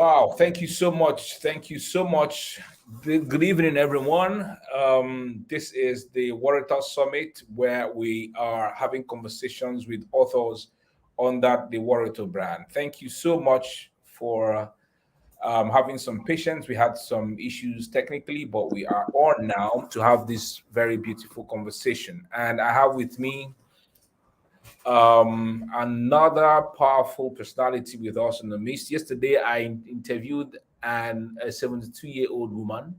Wow, thank you so much. Thank you so much. Good evening, everyone. This is the Waratah Summit where we are having conversations with authors under the Waratah brand. Thank you so much for having some patience. We had some issues technically, but we are on now to have this very beautiful conversation. And I have with me another powerful personality with us in the midst. Yesterday, I interviewed a 72-year-old woman,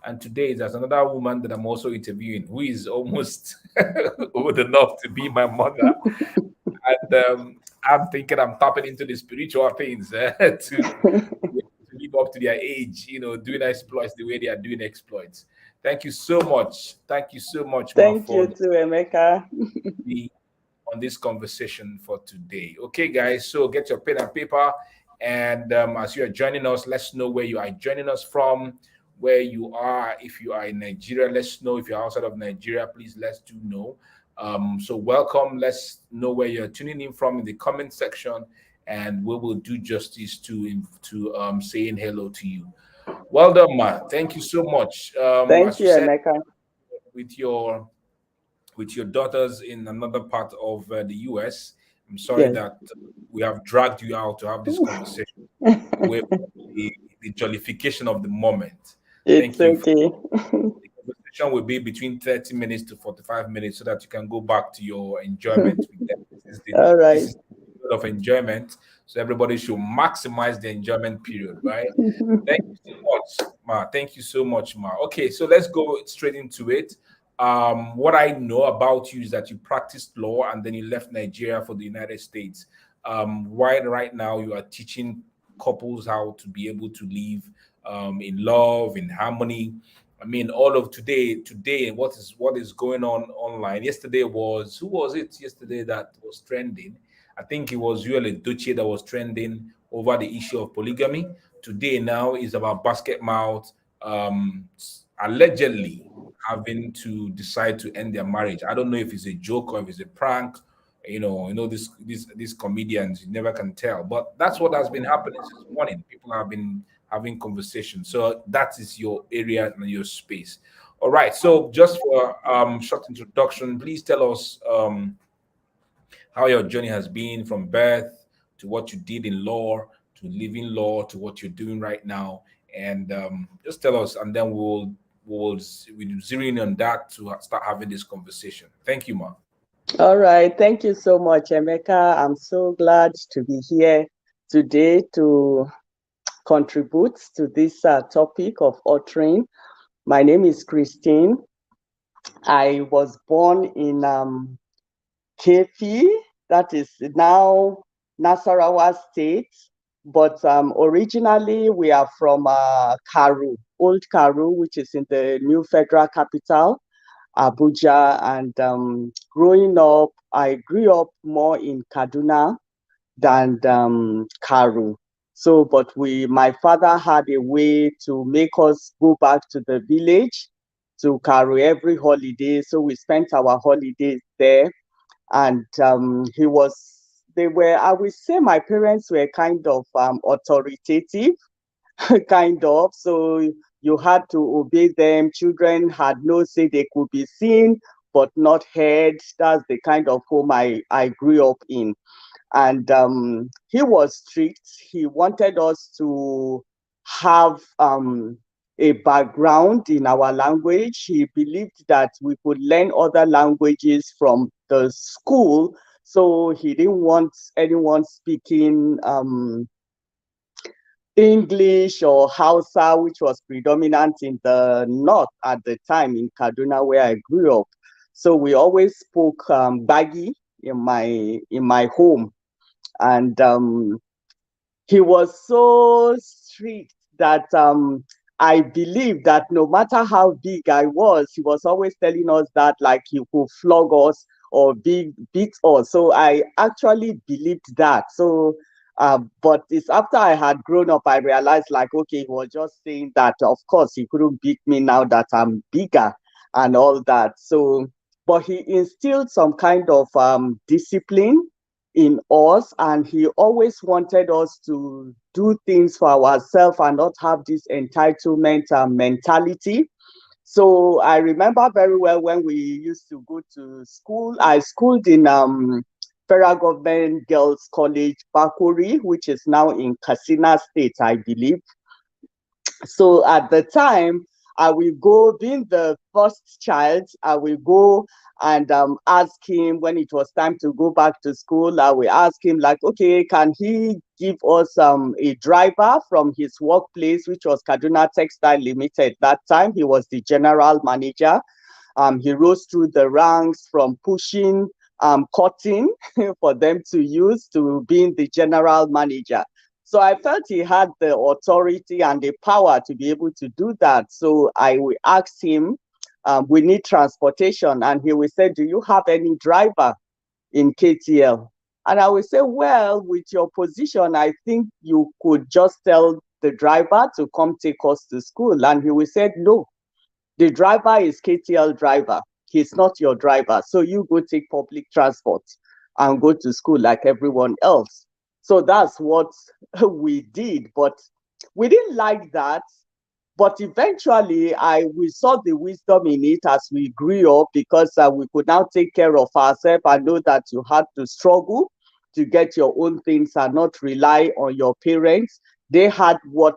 and today there's another woman that I'm also interviewing who is almost old enough to be my mother. And I'm thinking I'm tapping into the spiritual things to live up to their age, doing exploits the way they are doing exploits. Thank you so much. Thank you so much, Ma, Thank for you too, Emeka. the on this conversation for today. Okay, guys, so get your pen and paper. And as you are joining us, let's know where you are joining us from, where you are. If you are in Nigeria, let's know. If you're outside of Nigeria, please let's do know. So welcome. Let's know where you're tuning in from in the comment section, and we will do justice to saying hello to you. Well done, man. Thank you so much. Thank As you, you said, Emeka. with your daughters in another part of the US. I'm sorry Yes. that we have dragged you out to have this conversation away from the jollification of the moment. It's Thank you. okay. The conversation will be between 30 minutes to 45 minutes so that you can go back to your enjoyment with them. All This right. is the period of enjoyment. So everybody should maximize the enjoyment period, right? Thank you so much, Ma. Thank you so much, Ma. Okay, so let's go straight into it. What I know about you is that you practiced law and then you left Nigeria for the United States. Right now you are teaching couples how to be able to live in love, in harmony. I mean, all of today, what is going on online? Yesterday was who was it? Yesterday that was trending. I think it was Yuele Duce that was trending over the issue of polygamy. Today now is about basket mouth. Allegedly having to decide to end their marriage. I don't know if it's a joke or if it's a prank. These comedians, you never can tell. But that's what has been happening since morning. People have been having conversations. So that is your area and your space. All right. So just for short introduction, please tell us how your journey has been from birth to what you did in law to living law to what you're doing right now, and just tell us, and then we'll zero in on that to start having this conversation. Thank you, Ma. All right. Thank you so much, Emeka. I'm so glad to be here today to contribute to this topic of authoring. My name is Christine. I was born in Kefi, that is now Nasarawa State, but originally we are from Karu, Old Karu, which is in the new federal capital, Abuja. And growing up, I grew up more in Kaduna than Karu. So, but my father had a way to make us go back to the village to Karu every holiday. So we spent our holidays there, and I would say my parents were kind of authoritative, kind of. So you had to obey them. Children had no say. They could be seen but not heard. That's the kind of home I grew up in. And he was strict. He wanted us to have a background in our language. He believed that we could learn other languages from the school. So he didn't want anyone speaking English or Hausa, which was predominant in the north at the time in Kaduna, where I grew up. So we always spoke Bagi in my home. And he was so strict that I believe that no matter how big I was, he was always telling us that like he could flog us or beat us. So I actually believed that. So, but it's after I had grown up, I realized like, okay, he was just saying that, of course, he couldn't beat me now that I'm bigger and all that. So, but he instilled some kind of discipline in us, and he always wanted us to do things for ourselves and not have this entitlement mentality. So I remember very well when we used to go to school. I schooled in Federal Government Girls College, Bakuri, which is now in Katsina State, I believe. So at the time, I will go, being the first child, I will go and ask him when it was time to go back to school. I will ask him, like, okay, can he give us a driver from his workplace, which was Kaduna Textile Limited. That time, he was the general manager. He rose through the ranks from pushing cotton for them to use to being the general manager. So I felt he had the authority and the power to be able to do that. So I will ask him, we need transportation. And he will say, do you have any driver in KTL? And I will say, well, with your position, I think you could just tell the driver to come take us to school. And he will say, no, the driver is KTL driver. He's not your driver. So you go take public transport and go to school like everyone else. So that's what we did. But we didn't like that. But eventually, we saw the wisdom in it as we grew up, because we could now take care of ourselves and know that you had to struggle to get your own things and not rely on your parents. They had what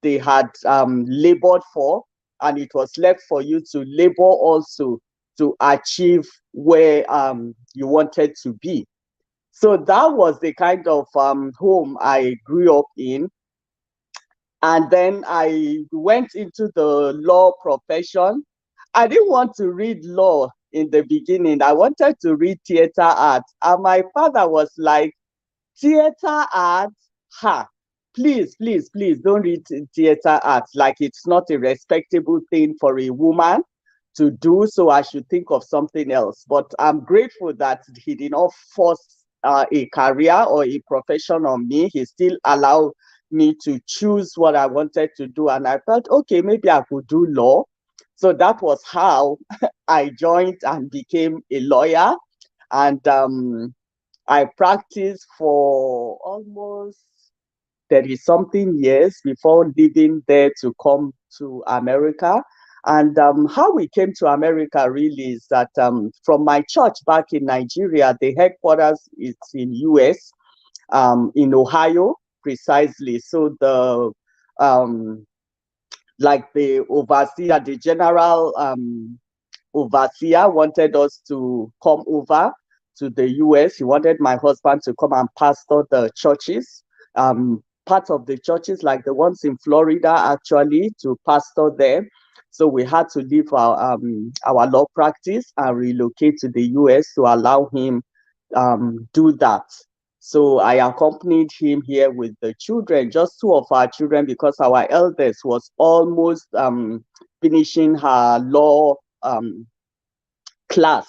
they had labored for, and it was left for you to labor also to achieve where you wanted to be. So that was the kind of home I grew up in. And then I went into the law profession. I didn't want to read law in the beginning. I wanted to read theater arts. And my father was like, theater arts? Ha! Please, please, please don't read theater arts. Like, it's not a respectable thing for a woman to do. So I should think of something else. But I'm grateful that he did not force a career or a profession on me. He still allowed me to choose what I wanted to do. And I felt, okay, maybe I could do law. So that was how I joined and became a lawyer. And I practiced for almost 30 something years before leaving there to come to America. And how we came to America really is that from my church back in Nigeria, the headquarters is in US, in Ohio, precisely. So the like the overseer, the general overseer wanted us to come over to the US. He wanted my husband to come and pastor the churches, part of the churches like the ones in Florida, actually, to pastor there. So we had to leave our law practice and relocate to the US to allow him do that. So I accompanied him here with the children, just two of our children, because our eldest was almost finishing her law class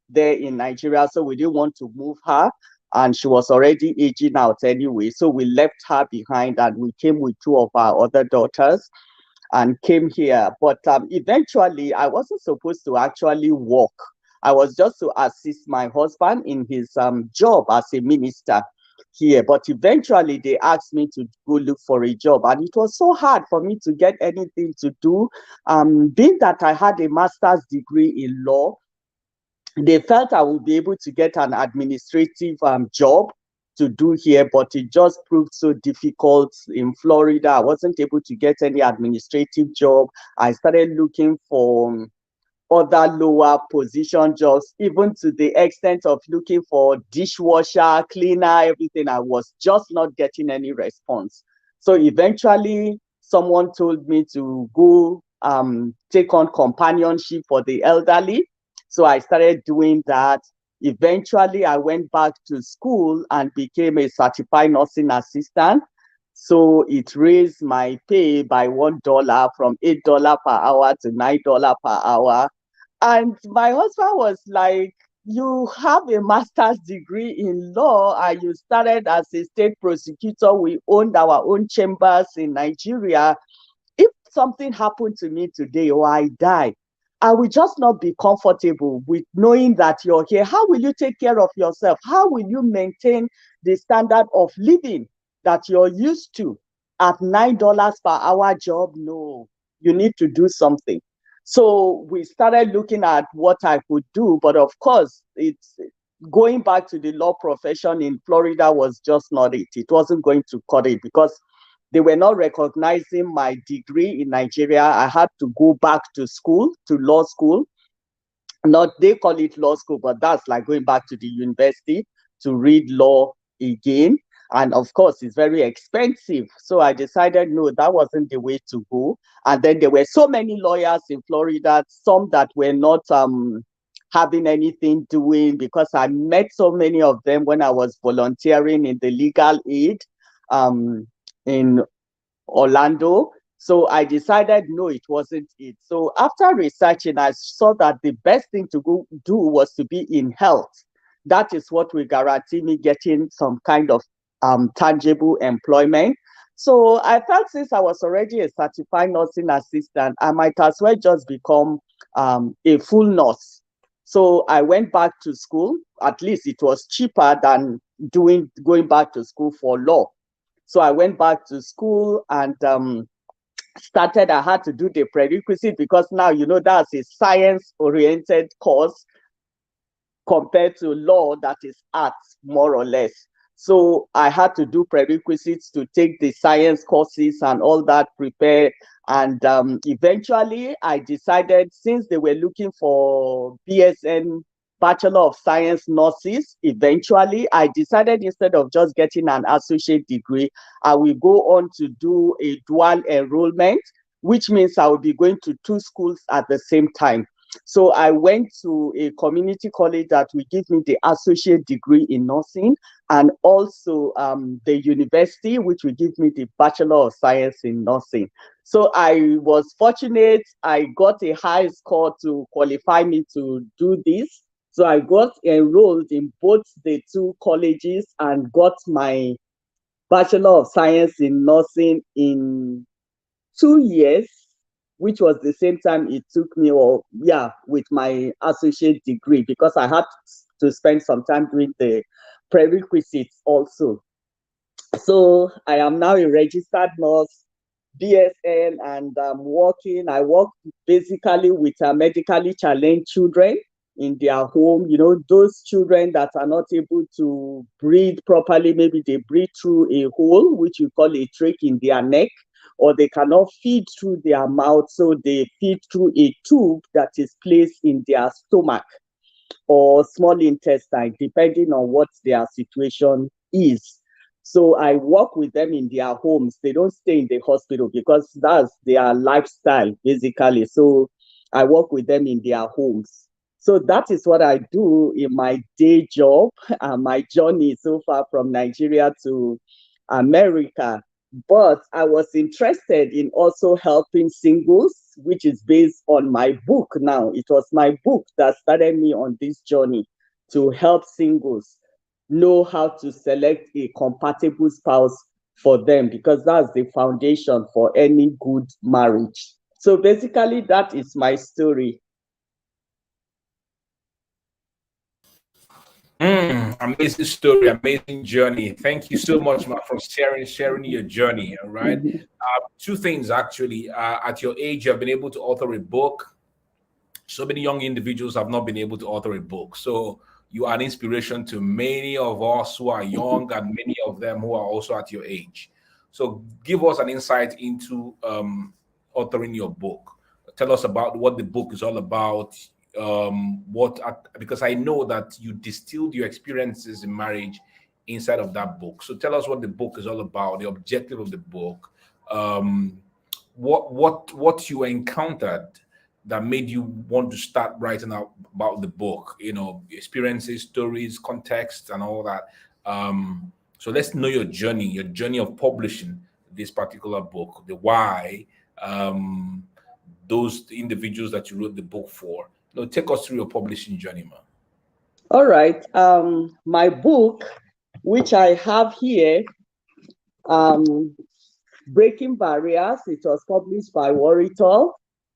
there in Nigeria. So we didn't want to move her, and she was already aging out anyway. So we left her behind and we came with two of our other daughters and came here. But eventually, I wasn't supposed to actually work. I was just to assist my husband in his job as a minister here. But eventually, they asked me to go look for a job. And it was so hard for me to get anything to do. Being that I had a master's degree in law, they felt I would be able to get an administrative job to do here, but it just proved so difficult in Florida. I wasn't able to get any administrative job. I started looking for other lower position jobs, even to the extent of looking for dishwasher, cleaner, everything. I was just not getting any response. So eventually, someone told me to go take on companionship for the elderly. So I started doing that. Eventually, I went back to school and became a certified nursing assistant. So it raised my pay by $1 from $8 per hour to $9 per hour. And my husband was like, you have a master's degree in law and you started as a state prosecutor. We owned our own chambers in Nigeria. If something happened to me today or I die, I will just not be comfortable with knowing that you're here. How will you take care of yourself? How will you maintain the standard of living that you're used to at $9 per hour job? No, you need to do something. So we started looking at what I could do, but of course, it's going back to the law profession in Florida was just not it. It wasn't going to cut it because they were not recognizing my degree in Nigeria. I had to go back to school, to law school. Not they call it law school, but that's like going back to the university to read law again. And of course, it's very expensive. So I decided, no, that wasn't the way to go. And then there were so many lawyers in Florida, some that were not having anything doing, because I met so many of them when I was volunteering in the legal aid in Orlando. So I decided, no, it wasn't it. So after researching, I saw that the best thing to go do was to be in health. That is what will guarantee me getting some kind of tangible employment. So I felt since I was already a certified nursing assistant, I might as well just become a full nurse. So I went back to school. At least it was cheaper than going back to school for law. So I went back to school and started. I had to do the prerequisite because now, that's a science oriented course compared to law that is arts, more or less. So I had to do prerequisites to take the science courses and all that, prepare. And eventually I decided, since they were looking for BSN, Bachelor of Science nurses, eventually I decided, instead of just getting an associate degree, I will go on to do a dual enrollment, which means I will be going to two schools at the same time. So I went to a community college that will give me the associate degree in nursing, and also the university, which will give me the Bachelor of Science in nursing. So I was fortunate. I got a high score to qualify me to do this. So I got enrolled in both the two colleges and got my Bachelor of Science in nursing in 2 years, which was the same time it took me, or yeah, with my associate degree, because I had to spend some time doing the prerequisites also. So I am now a registered nurse, BSN, and I'm working. I work basically with medically challenged children in their home. Those children that are not able to breathe properly, maybe they breathe through a hole, which we call a trach in their neck, or they cannot feed through their mouth, so they feed through a tube that is placed in their stomach or small intestine, depending on what their situation is. So I work with them in their homes. They don't stay in the hospital because that's their lifestyle, basically. So I work with them in their homes. So that is what I do in my day job, my journey so far from Nigeria to America. But I was interested in also helping singles, which is based on my book now. It was my book that started me on this journey to help singles know how to select a compatible spouse for them, because that's the foundation for any good marriage. So basically, that is my story. Amazing story, amazing journey. Thank you so much, Mark, for sharing your journey. All right. Mhm. Two things actually. At your age, you have been able to author a book. So many young individuals have not been able to author a book. So you are an inspiration to many of us who are young and many of them who are also at your age. So give us an insight into authoring your book. Tell us about what the book is all about. Because I know that you distilled your experiences in marriage inside of that book. So tell us what the book is all about, the objective of the book, um, what you encountered that made you want to start writing out about the book, experiences, stories, context, and all that. So let's know your journey of publishing this particular book, the why, um, those individuals that you wrote the book for. Take us through your publishing journey, man. All right. My book, which I have here, um, Breaking Barriers, it was published by Warritor.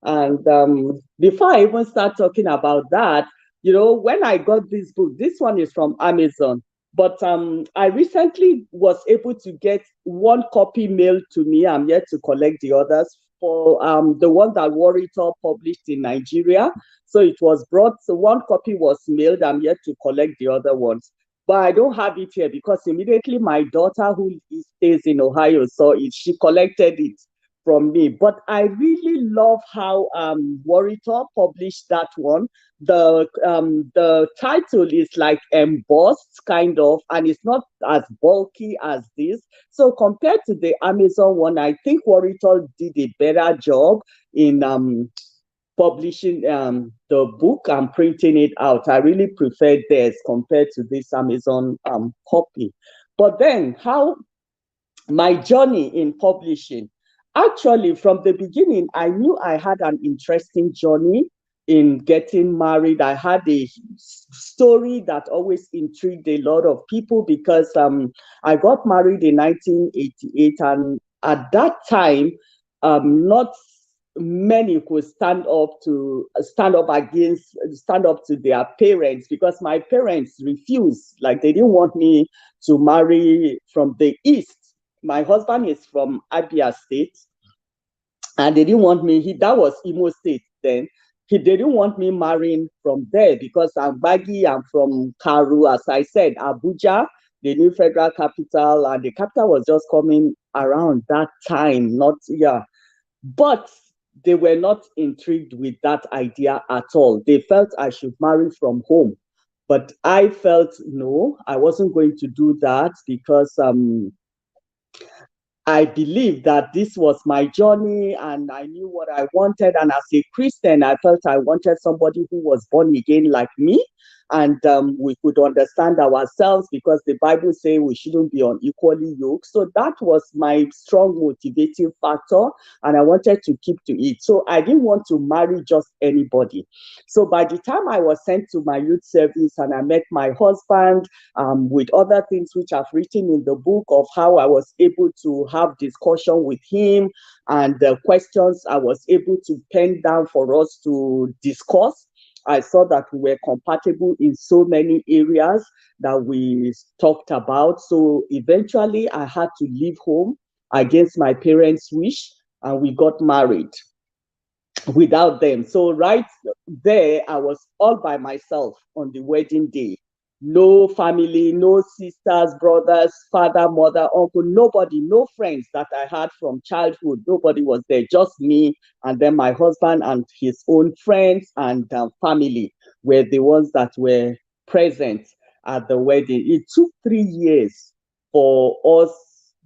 And before I even start talking about that, when I got this book, this one is from Amazon, but I recently was able to get one copy mailed to me. I'm yet to collect the others for the one that Warritor published in Nigeria. So it was brought, so one copy was mailed. I'm yet to collect the other ones. But I don't have it here because immediately my daughter, who stays in Ohio, saw it. She collected it from me. But I really love how Warritor published that one. The title is like embossed kind of, and it's not as bulky as this. So compared to the Amazon one, I think Warritor did a better job in publishing the book and printing it out. I really prefer theirs compared to this Amazon copy. But then how my journey in publishing. Actually, from the beginning, I knew I had an interesting journey in getting married. I had a story that always intrigued a lot of people because I got married in 1988, and at that time, not many could stand up to their parents, because my parents refused. Like, they didn't want me to marry from the east. My husband is from Abia State, and they didn't want me. That was Imo State then. They didn't want me marrying from there because I'm Baggy. I'm from Karu, as I said, Abuja, the new federal capital, and the capital was just coming around that time. Not yeah, but they were not intrigued with that idea at all. They felt I should marry from home. But I felt no, I wasn't going to do that because I believed that this was my journey and I knew what I wanted. And as a Christian, I felt I wanted somebody who was born again like me. And we could understand ourselves, because the Bible says we shouldn't be unequally yoked. So that was my strong motivating factor. And I wanted to keep to it. So I didn't want to marry just anybody. So by the time I was sent to my youth service and I met my husband, with other things which I've written in the book of how I was able to have discussion with him, and the questions I was able to pen down for us to discuss. I saw that we were compatible in so many areas that we talked about. So eventually I had to leave home against my parents' wish, and we got married without them. So right there, I was all by myself on the wedding day. No family, no sisters, brothers, father, mother, uncle, nobody, no friends that I had from childhood. Nobody was there, just me, and then my husband and his own friends and family were the ones that were present at the wedding. It took 3 years for us.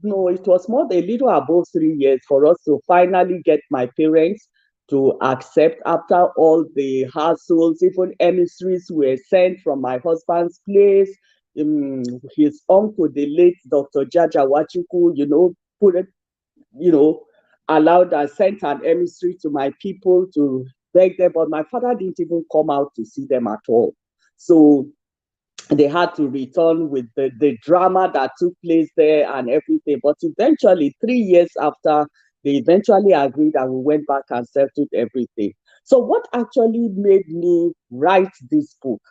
No, it was more a little above 3 years for us to finally get my parents to accept, after all the hassles. Even emissaries were sent from my husband's place. His uncle, the late Dr. Vidal-Wachuku, put it, you know, allowed and sent an emissary to my people to beg them, but my father didn't even come out to see them at all. So they had to return with the drama that took place there and everything. But eventually, 3 years after, they eventually agreed and we went back and settled everything. So what actually made me write this book?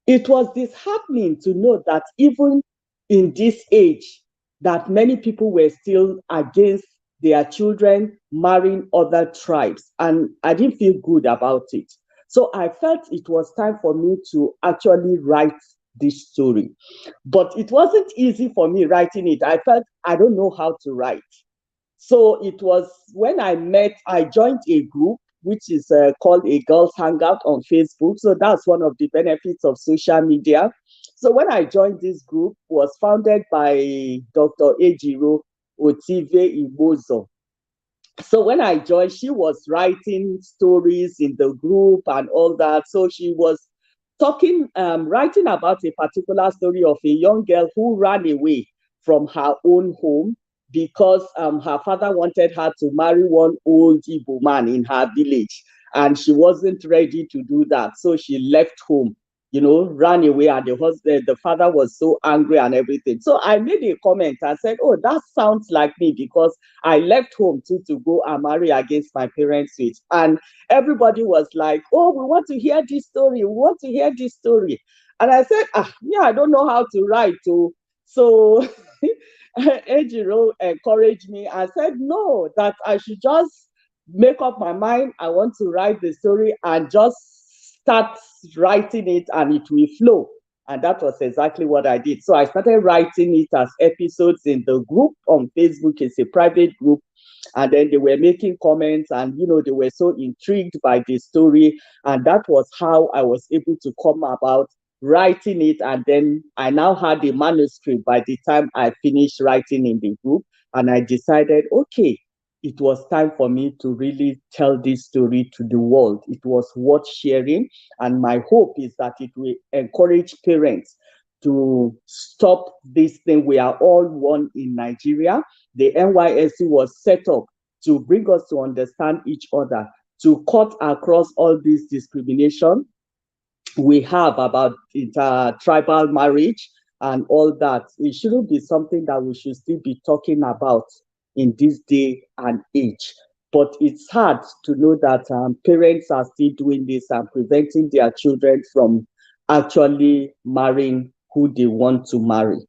It was disheartening to know that even in this age, that many people were still against their children marrying other tribes. And I didn't feel good about it. So I felt it was time for me to actually write this story. But it wasn't easy for me writing it. I felt I don't know how to write. So it was when I joined a group which is called a Girls Hangout on Facebook. So that's one of the benefits of social media. So when I joined this group, was founded by Dr. Ejiro Otive Ibozo. So when I joined, she was writing stories in the group and all that. So she was writing about a particular story of a young girl who ran away from her own home because her father wanted her to marry one old Igbo man in her village, and she wasn't ready to do that. So she left home ran away, and the father was so angry and everything. So I made a comment. I said, oh, that sounds like me, because I left home too to go and marry against my parents' wish. And everybody was like, oh, we want to hear this story. We want to hear this story. And I said, yeah, I don't know how to write. So Ejiro encouraged me. I said, no, that I should just make up my mind. I want to write the story and just start writing it, and it will flow. And that was exactly what I did. So I started writing it as episodes in the group on Facebook. It's a private group. And then they were making comments, and they were so intrigued by the story. And that was how I was able to come about writing it. And then I now had a manuscript by the time I finished writing in the group. And I decided, okay, it was time for me to really tell this story to the world. It was worth sharing. And my hope is that it will encourage parents to stop this thing. We are all one in Nigeria. The NYSC was set up to bring us to understand each other, to cut across all this discrimination we have about tribal marriage and all that. It shouldn't be something that we should still be talking about in this day and age. But it's hard to know that parents are still doing this and preventing their children from actually marrying who they want to marry.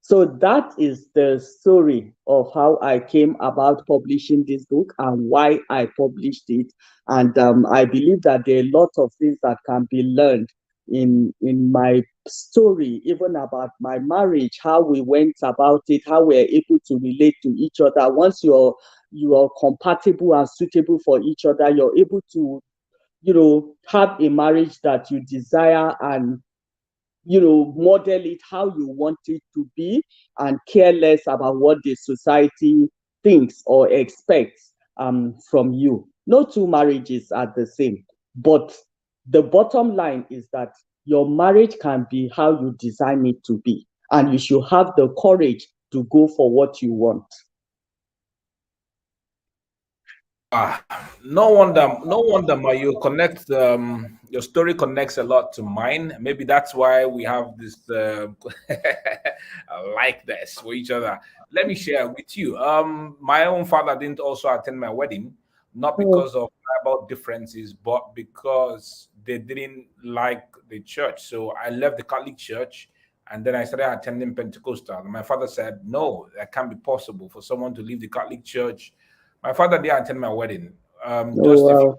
So that is the story of how I came about publishing this book and why I published it. And I believe that there are a lot of things that can be learned in my story, even about my marriage, how we went about it, how we're able to relate to each other. Once you are compatible and suitable for each other, you're able to, have a marriage that you desire, and model it how you want it to be, and care less about what the society thinks or expects from you. No two marriages are the same, but the bottom line is that your marriage can be how you design it to be, and you should have the courage to go for what you want. No wonder, Ma, you connect. Your story connects a lot to mine. Maybe that's why we have this like this for each other. Let me share with you. My own father didn't also attend my wedding, not Mm. because of tribal differences, but because they didn't like the church. So I left the Catholic Church, and then I started attending Pentecostal. My father said, "No, that can't be possible for someone to leave the Catholic Church." My father didn't attend my wedding. Oh, Just wow.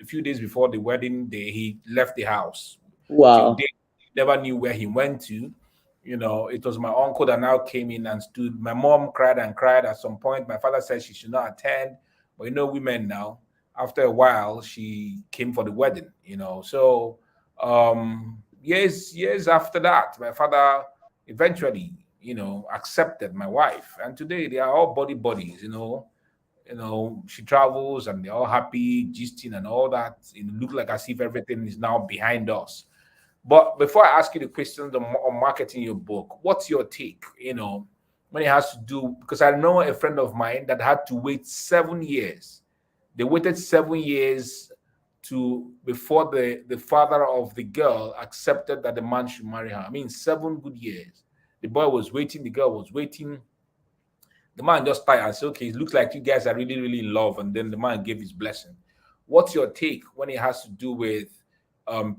a few days before the wedding day, he left the house. Till Wow. date, never knew where he went to. It was my uncle that now came in and stood. My mom cried and cried. At some point, my father said she should not attend. But women now, after a while, she came for the wedding. So years after that, my father eventually, accepted my wife. And today they are all body buddies, she travels and they're all happy, gisting and all that. It look like as if everything is now behind us. But before I ask you the questions on marketing your book, what's your take? When it has to do, because I know a friend of mine that had to wait 7 years. They waited 7 years to before the father of the girl accepted that the man should marry her. I mean, 7 good years. The boy was waiting, the girl was waiting. The man just tired and said, okay, it looks like you guys are really, really in love. And then the man gave his blessing. What's your take when it has to do with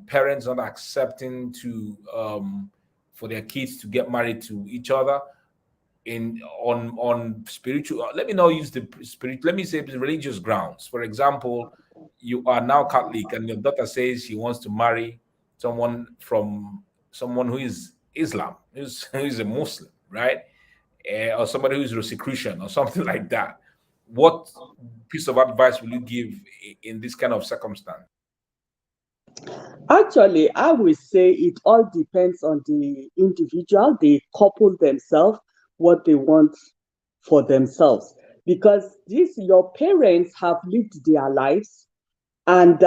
parents not accepting to for their kids to get married to each other in on spiritual, let me not use the spirit, let me say religious grounds. For example, you are now Catholic and your daughter says she wants to marry someone from someone who is Islam, who's a Muslim, right? Or somebody who's Rosicrucian or something like that. What piece of advice will you give in this kind of circumstance? Actually, I would say it all depends on the individual, the couple themselves, what they want for themselves. Because your parents have lived their lives, and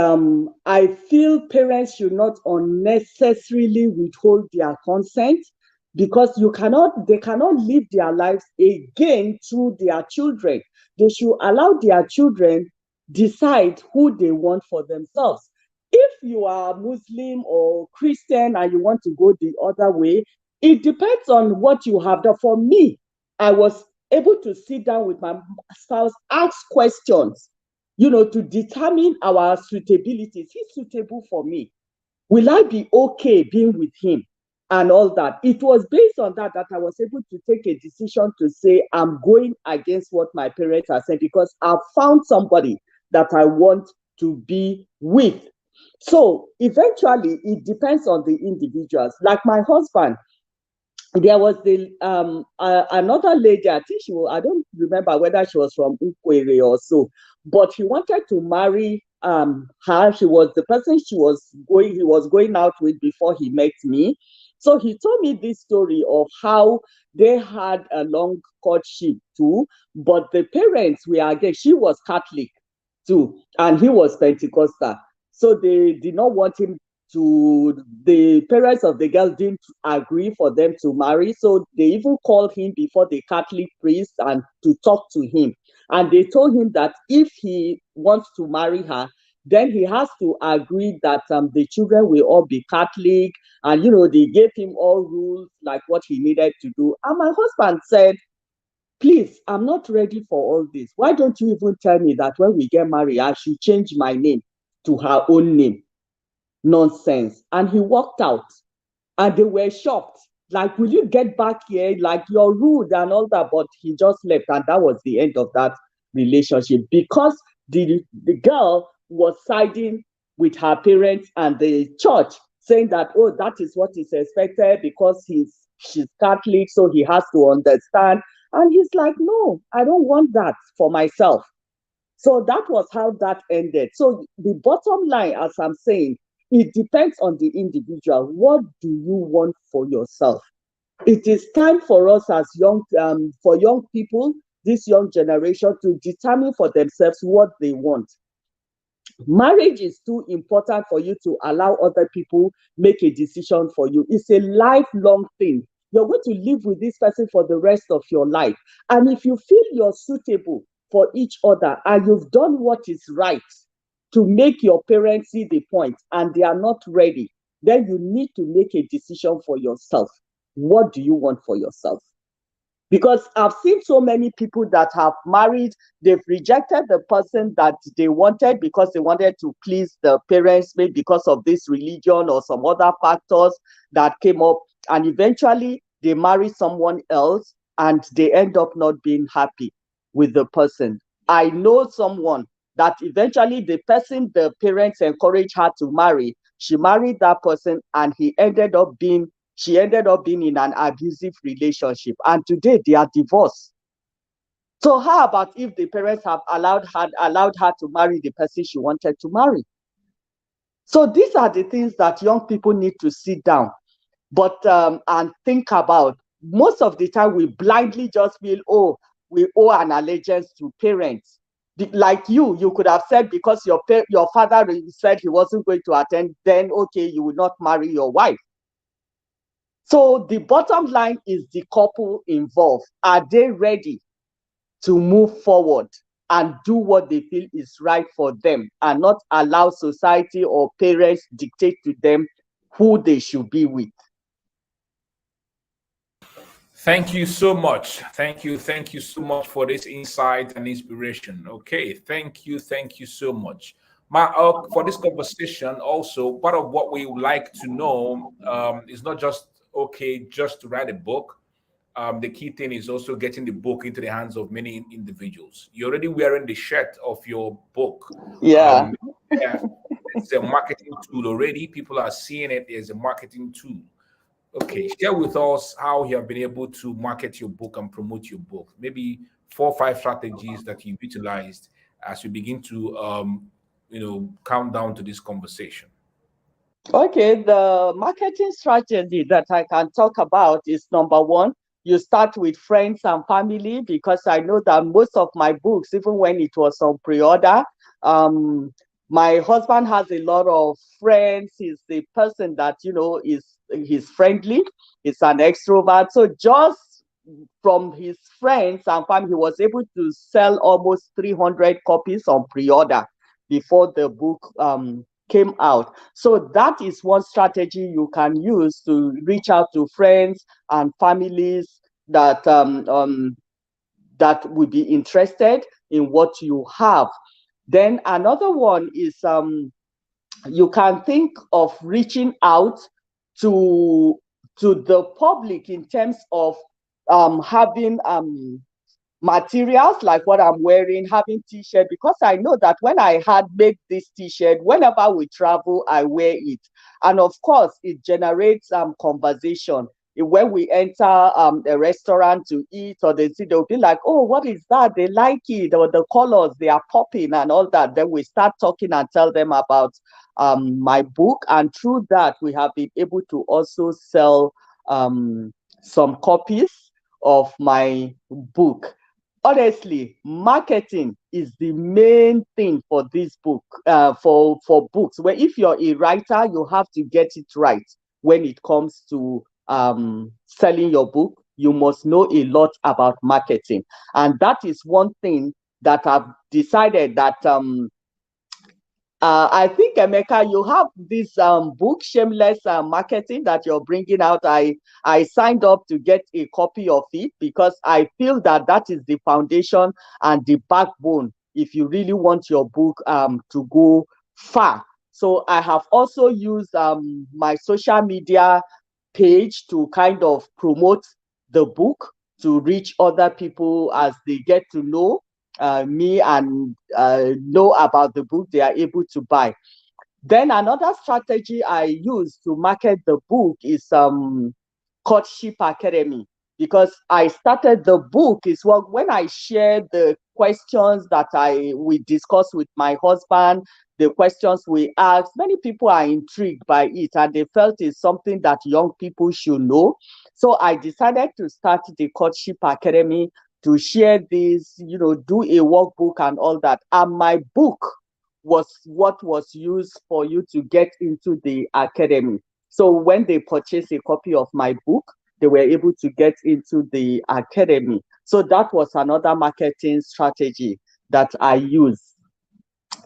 I feel parents should not unnecessarily withhold their consent, because they cannot live their lives again through their children. They should allow their children decide who they want for themselves. If you are Muslim or Christian and you want to go the other way, it depends on what you have done. For me, I was able to sit down with my spouse, ask questions, to determine our suitability. Is he suitable for me? Will I be okay being with him? And all that. It was based on that I was able to take a decision to say, I'm going against what my parents are saying because I've found somebody that I want to be with. So eventually, it depends on the individuals. Like my husband, there was another lady. I think I don't remember whether she was from Ukwere or so, but he wanted to marry her. She was the person he was going out with before he met me. So he told me this story of how they had a long courtship too, but the parents were again. She was Catholic too, and he was Pentecostal. So they did not want him the parents of the girl didn't agree for them to marry. So they even called him before the Catholic priest and to talk to him. And they told him that if he wants to marry her, then he has to agree that the children will all be Catholic. And, they gave him all rules like what he needed to do. And my husband said, please, I'm not ready for all this. Why don't you even tell me that when we get married, I should change my name to her own name? Nonsense. And he walked out and they were shocked. Like, will you get back here? Like, you're rude and all that. But he just left. And that was the end of that relationship because the girl was siding with her parents and the church, saying that, oh, that is what is expected because she's Catholic, so he has to understand. And he's like, no, I don't want that for myself. So that was how that ended. So the bottom line, as I'm saying, it depends on the individual. What do you want for yourself? It is time for us as for young people, this young generation, to determine for themselves what they want. Marriage is too important for you to allow other people make a decision for you. It's a lifelong thing. You're going to live with this person for the rest of your life. And if you feel you're suitable for each other and you've done what is right to make your parents see the point and they are not ready, then you need to make a decision for yourself. What do you want for yourself? Because I've seen so many people that have married, they've rejected the person that they wanted because they wanted to please the parents, maybe because of this religion or some other factors that came up. And eventually they marry someone else and they end up not being happy with the person. I know someone that eventually the person the parents encouraged her to marry, she married that person and she ended up being in an abusive relationship. And today they are divorced. So how about if the parents have allowed her to marry the person she wanted to marry? So these are the things that young people need to sit down and think about. Most of the time we blindly just feel, oh, we owe an allegiance to parents. Like you could have said because your father said he wasn't going to attend, then okay, you will not marry your wife. So the bottom line is the couple involved. Are they ready to move forward and do what they feel is right for them and not allow society or parents dictate to them who they should be with? Thank you so much. Thank you so much for this insight and inspiration. Okay, thank you so much. For this conversation, also part of what we would like to know is not just okay, just to write a book. The key thing is also getting the book into the hands of many individuals. You're already wearing the shirt of your book. Yeah. Yeah, it's a marketing tool already. People are seeing it as a marketing tool. Okay, share with us how you have been able to market your book and promote your book. Maybe 4 or 5 strategies that you've utilized as we begin to, count down to this conversation. Okay, the marketing strategy that I can talk about is number one, you start with friends and family because I know that most of my books, even when it was on pre-order, my husband has a lot of friends. He's the person that, he's friendly, he's an extrovert. So just from his friends and family, he was able to sell almost 300 copies on pre-order before the book came out. So that is one strategy you can use to reach out to friends and families that that would be interested in what you have. Then another one is you can think of reaching out to the public in terms of having materials like what I'm wearing, having t-shirt, because I know that when I had made this t-shirt, whenever we travel, I wear it. And of course, it generates conversation. When we enter a restaurant to eat, or they see, they'll be like, oh, what is that? They like it, or the colors, they are popping and all that. Then we start talking and tell them about my book. And through that, we have been able to also sell some copies of my book. Honestly, marketing is the main thing for this book, for books. Where if you're a writer, you have to get it right when it comes to selling your book. You must know a lot about marketing, and that is one thing that I've decided that I think, Emeka, you have this book, Shameless Marketing, that you're bringing out. I signed up to get a copy of it because I feel that that is the foundation and the backbone if you really want your book to go far. So I have also used my social media page to kind of promote the book to reach other people as they get to know me and know about the book they are able to buy. Then another strategy I use to market the book is Courtship Academy, because I started the book is what when I shared the questions that we discussed with my husband, the questions we asked, many people are intrigued by it and they felt it's something that young people should know. So I decided to start the Courtship Academy to share this, do a workbook and all that. And my book was what was used for you to get into the academy. So when they purchased a copy of my book, they were able to get into the academy. So that was another marketing strategy that I use.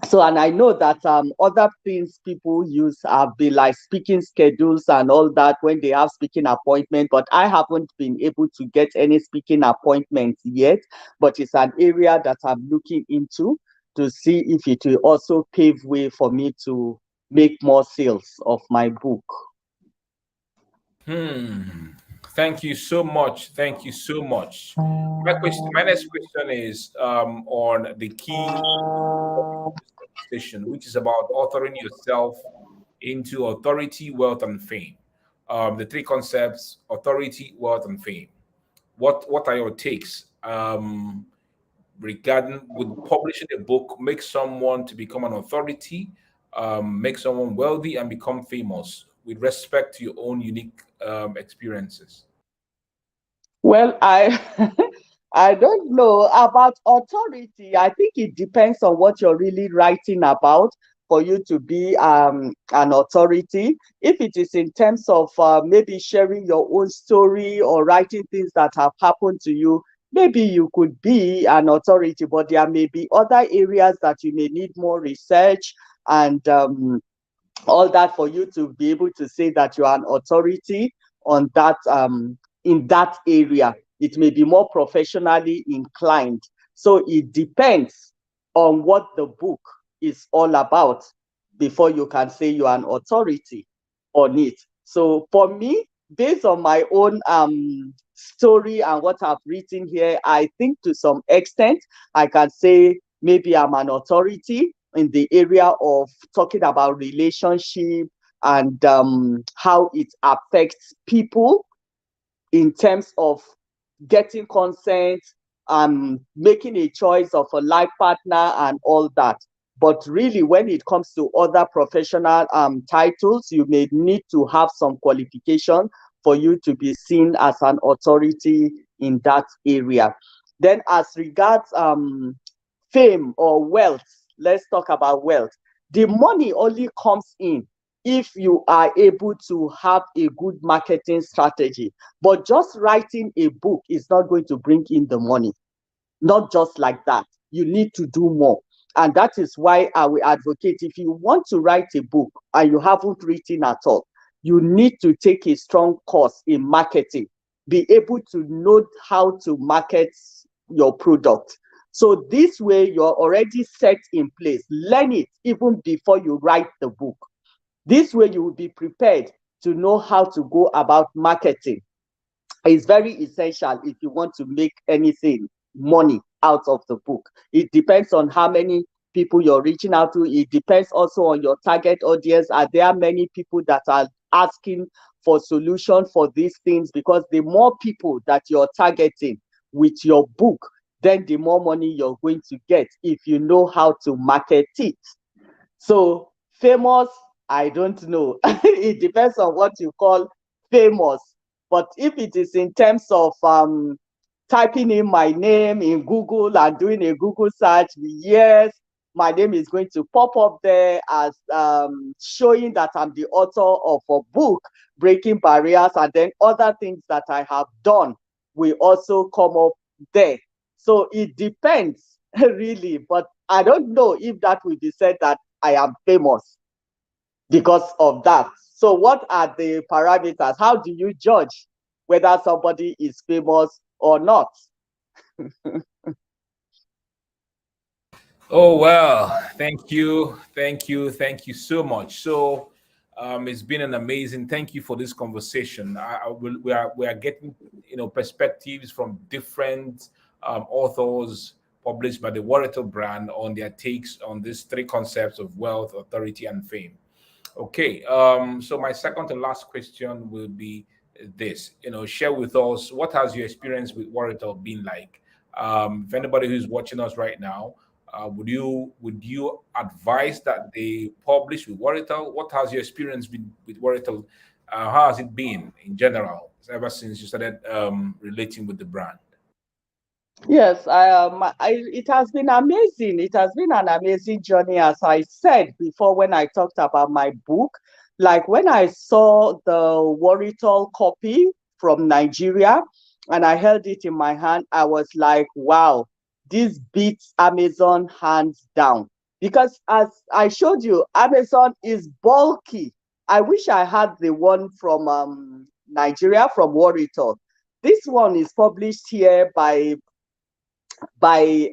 So, and I know that other things people use have been like speaking schedules and all that when they have speaking appointment, but I haven't been able to get any speaking appointments yet, but it's an area that I'm looking into to see if it will also pave way for me to make more sales of my book. Hmm. Thank you so much. Thank you so much. My next question is on the key topic of this conversation, which is about authoring yourself into authority, wealth, and fame. The three concepts: authority, wealth, and fame. What are your takes regarding would publishing a book make someone to become an authority, make someone wealthy, and become famous with respect to your own unique experiences? Well, I I don't know about authority. I think it depends on what you're really writing about for you to be an authority. If it is in terms of maybe sharing your own story or writing things that have happened to you, maybe you could be an authority, but there may be other areas that you may need more research and all that for you to be able to say that you are an authority on that in that area. It may be more professionally inclined. So it depends on what the book is all about before you can say you are an authority on it. So for me, based on my own story and what I've written here, I think to some extent I can say maybe I'm an authority in the area of talking about relationship and how it affects people in terms of getting consent, making a choice of a life partner and all that. But really, when it comes to other professional titles, you may need to have some qualification for you to be seen as an authority in that area. Then as regards fame or wealth, let's talk about wealth. The money only comes in if you are able to have a good marketing strategy. But just writing a book is not going to bring in the money. Not just like that. You need to do more. And that is why I will advocate, if you want to write a book and you haven't written at all, you need to take a strong course in marketing, be able to know how to market your product. So this way you're already set in place. Learn it even before you write the book. This way you will be prepared to know how to go about marketing. It's very essential if you want to make anything money out of the book. It depends on how many people you're reaching out to. It depends also on your target audience. Are there many people that are asking for solution for these things? Because the more people that you're targeting with your book, then the more money you're going to get if you know how to market it. So famous, I don't know. It depends on what you call famous. But if it is in terms of typing in my name in Google and doing a Google search, yes, my name is going to pop up there as showing that I'm the author of a book, Breaking Barriers, and then other things that I have done will also come up there. So it depends, really. But I don't know if that will be said that I am famous because of that. So what are the parameters? How do you judge whether somebody is famous or not? Oh well, thank you so much. So, it's been an amazing. Thank you for this conversation. We are getting perspectives from different authors published by the Warrior brand on their takes on these three concepts of wealth, authority, and fame. Okay. So my second to last question will be this. Share with us what has your experience with Warrior been like. If anybody who's watching us right now, would you advise that they publish with Warrior? What has your experience been with Warrior? How has it been in general ever since you started relating with the brand? Yes, it has been amazing. It has been an amazing journey, as I said before when I talked about my book. Like when I saw the Warrior copy from Nigeria and I held it in my hand, I was like, wow, this beats Amazon hands down. Because as I showed you, Amazon is bulky. I wish I had the one from Nigeria, from Warrior. This one is published here by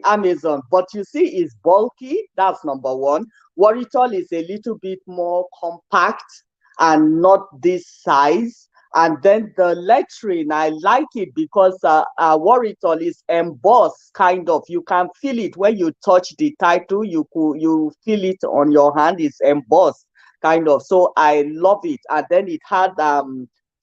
Amazon, but you see, it's bulky. That's number one. Warrior is a little bit more compact and not this size. And then the lettering, I like it because Warrior is embossed, kind of. You can feel it when you touch the title. You feel it on your hand. It's embossed, kind of. So I love it. And then it had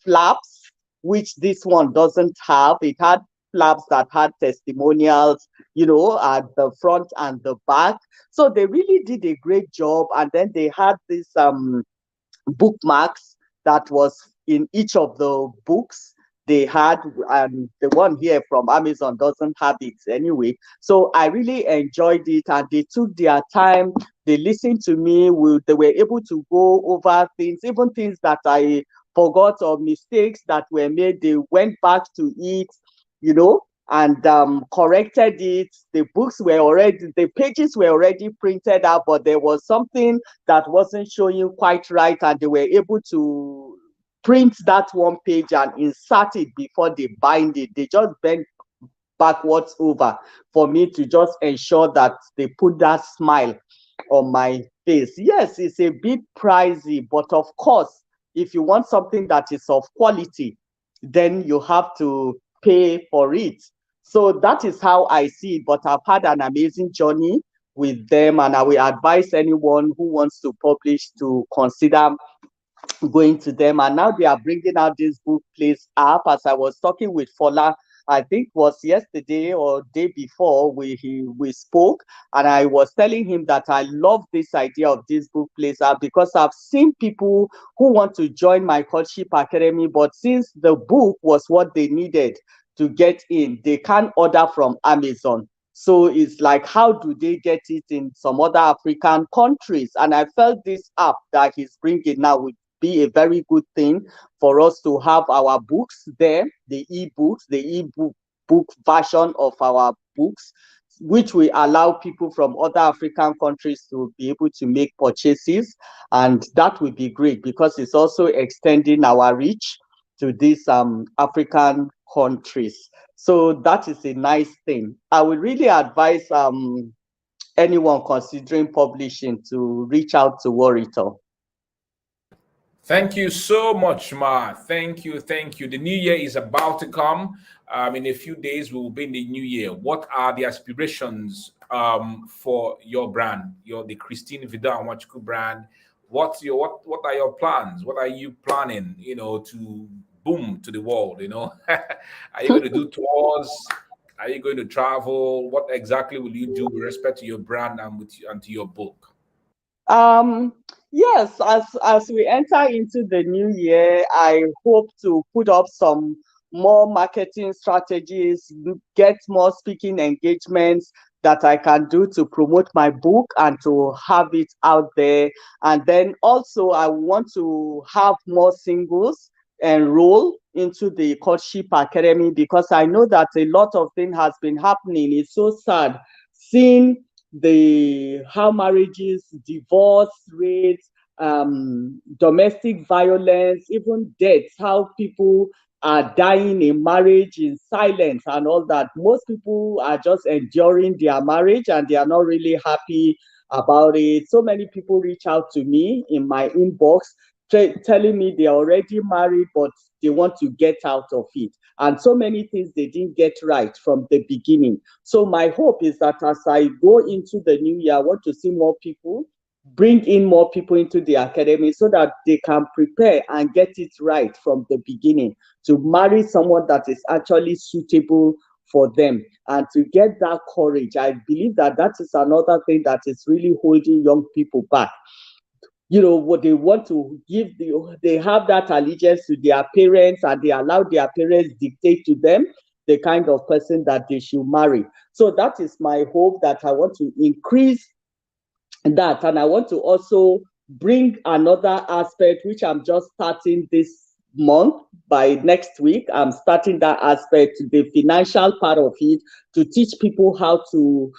flaps, which this one doesn't have. It had flaps that had testimonials, at the front and the back. So they really did a great job. And then they had this bookmarks that was in each of the books they had, and the one here from Amazon doesn't have it anyway. So I really enjoyed it, and they took their time. They listened to me. They were able to go over things, even things that I forgot or mistakes that were made. They went back to it, and corrected it. The pages were already printed out, but there was something that wasn't showing quite right, and they were able to print that one page and insert it before they bind it. They just bent backwards over for me to just ensure that they put that smile on my face. Yes, it's a bit pricey, but of course, if you want something that is of quality, then you have to pay for it. So that is how I see it. But I've had an amazing journey with them, and I will advise anyone who wants to publish to consider going to them. And now they are bringing out this book place app. As I was talking with Fola, I think was yesterday or day before we spoke, and I was telling him that I love this idea of this book place app because I've seen people who want to join my courtship academy, but since the book was what they needed to get in, they can't order from Amazon. So it's like, how do they get it in some other African countries? And I felt this app that he's bringing now would be a very good thing for us to have our books there, the e-books, the e-book book version of our books, which will allow people from other African countries to be able to make purchases. And that will be great because it's also extending our reach to these African countries. So that is a nice thing. I would really advise anyone considering publishing to reach out to Warito. Thank you so much, Ma. Thank you, thank you. The new year is about to come. In a few days, we will be in the new year. What are the aspirations for your brand, the Christine Vidal-Wachuku brand? What are your plans? What are you planning? To boom to the world. Are you going to do tours? Are you going to travel? What exactly will you do with respect to your brand and to your book? Um, yes, as we enter into the new year, I hope to put up some more marketing strategies, get more speaking engagements that I can do to promote my book and to have it out there. And then also I want to have more singles enroll into the courtship academy because I know that a lot of things has been happening. It's so sad seeing the how marriages, divorce rates, domestic violence, even deaths, how people are dying in marriage in silence and all that. Most people are just enduring their marriage and they are not really happy about it. So many people reach out to me in my inbox telling me they're already married, but they want to get out of it. And so many things they didn't get right from the beginning. So my hope is that as I go into the new year, I want to see more people, bring in more people into the academy so that they can prepare and get it right from the beginning to marry someone that is actually suitable for them and to get that courage. I believe that that is another thing that is really holding young people back. What they want to give, they have that allegiance to their parents and they allow their parents dictate to them the kind of person that they should marry. So that is my hope, that I want to increase that. And I want to also bring another aspect, which I'm just starting this month. By next week, I'm starting that aspect, the financial part of it, to teach people how to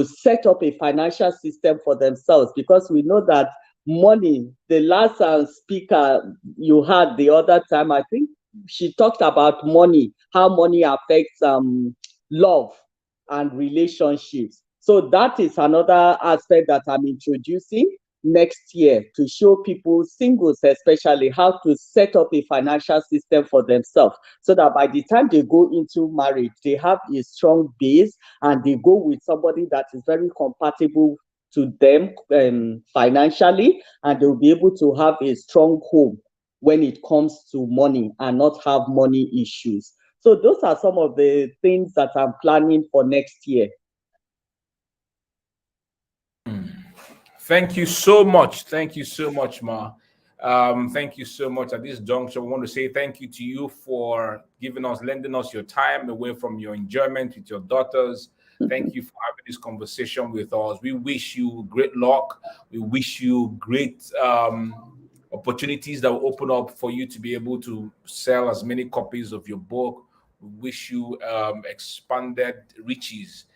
set up a financial system for themselves, because we know that money, the last speaker you had the other time, I think she talked about money, how money affects love and relationships. So that is another aspect that I'm introducing next year, to show people, singles especially, how to set up a financial system for themselves so that by the time they go into marriage, they have a strong base and they go with somebody that is very compatible to them financially, and they'll be able to have a strong home when it comes to money and not have money issues. So those are some of the things that I'm planning for next year. Thank you so much. Thank you so much, Ma. Thank you so much. At this juncture, I want to say thank you to you for lending us your time away from your enjoyment with your daughters. Thank you for having this conversation with us. We wish you great luck. We wish you great opportunities that will open up for you to be able to sell as many copies of your book. We wish you expanded riches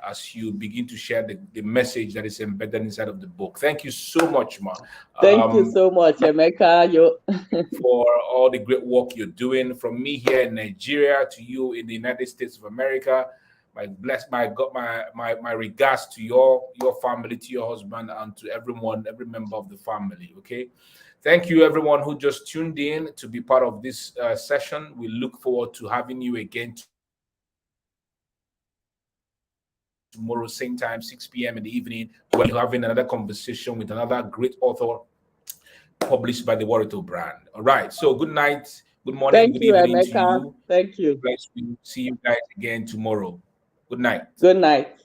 as you begin to share the message that is embedded inside of the book. Thank you so much, Ma. Thank you so much, Emeka. For all the great work you're doing. From me here in Nigeria to you in the United States of America, my regards to your family, to your husband, and to everyone, every member of the family. Okay. Thank you, everyone who just tuned in to be part of this session. We look forward to having you again tomorrow, same time, 6 p.m. in the evening, when you're having another conversation with another great author published by the Warito brand. All right. So good night, good morning, Thank good you, evening to Emeka. you. Thank you. Bless you. See you guys again tomorrow. Good night. Good night.